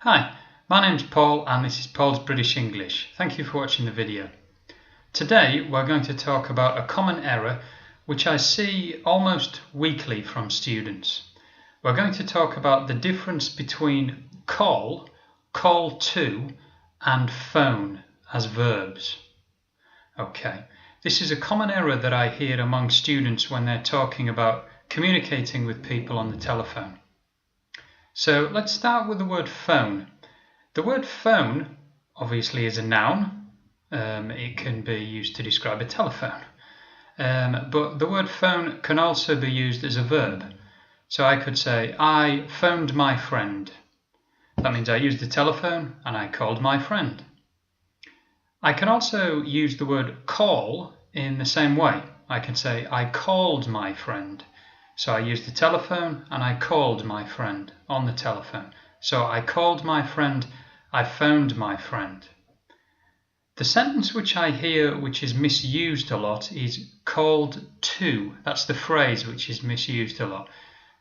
Hi, my name's Paul and this is Paul's British English. Thank you for watching the video. Today we're going to talk about a common error which I see almost weekly from students. We're going to talk about the difference between call, call to, and phone as verbs. Okay, this is a common error that I hear among students when they're talking about communicating with people on the telephone. So let's start with the word phone. The word phone obviously is a noun. It can be used to describe a telephone. But the word phone can also be used as a verb. So I could say, I phoned my friend. That means I used the telephone and I called my friend. I can also use the word call in the same way. I can say, I called my friend. So I used the telephone and I called my friend on the telephone. So I called my friend, I phoned my friend. The sentence which I hear which is misused a lot is called to. That's the phrase which is misused a lot.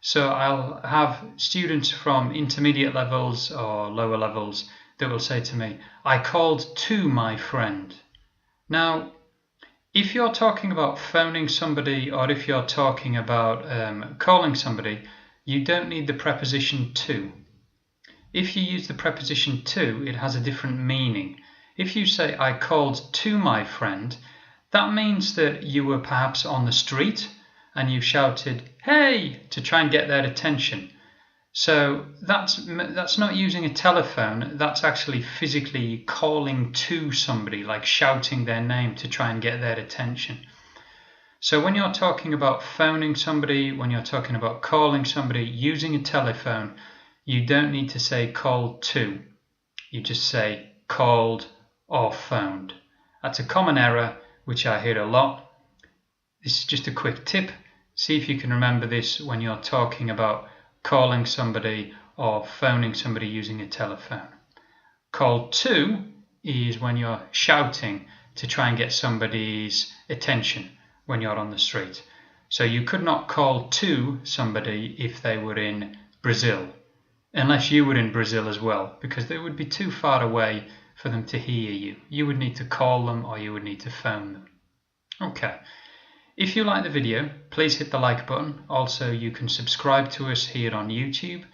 So I'll have students from intermediate levels or lower levels that will say to me, I called to my friend. Now, if you're talking about phoning somebody or if you're talking about calling somebody, you don't need the preposition to. If you use the preposition to, it has a different meaning. If you say, I called to my friend, that means that you were perhaps on the street and you shouted, hey, to try and get their attention. So that's not using a telephone, that's actually physically calling to somebody, like shouting their name to try and get their attention. So when you're talking about phoning somebody, when you're talking about calling somebody using a telephone, you don't need to say called to. You just say called or phoned. That's a common error which I hear a lot. This is just a quick tip. See if you can remember this when you're talking about calling somebody or phoning somebody using a telephone. Call to is when you're shouting to try and get somebody's attention when you're on the street. So you could not call to somebody if they were in Brazil, unless you were in Brazil as well, because they would be too far away for them to hear you. You would need to call them or you would need to phone them. Okay. If you like the video, please hit the like button. Also, you can subscribe to us here on YouTube.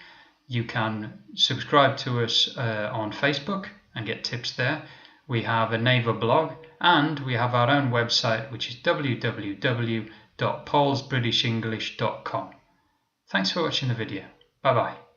You can subscribe to us on Facebook and get tips there. We have a neighbour blog and we have our own website, which is www.paulsbritishenglish.com. Thanks for watching the video. Bye bye.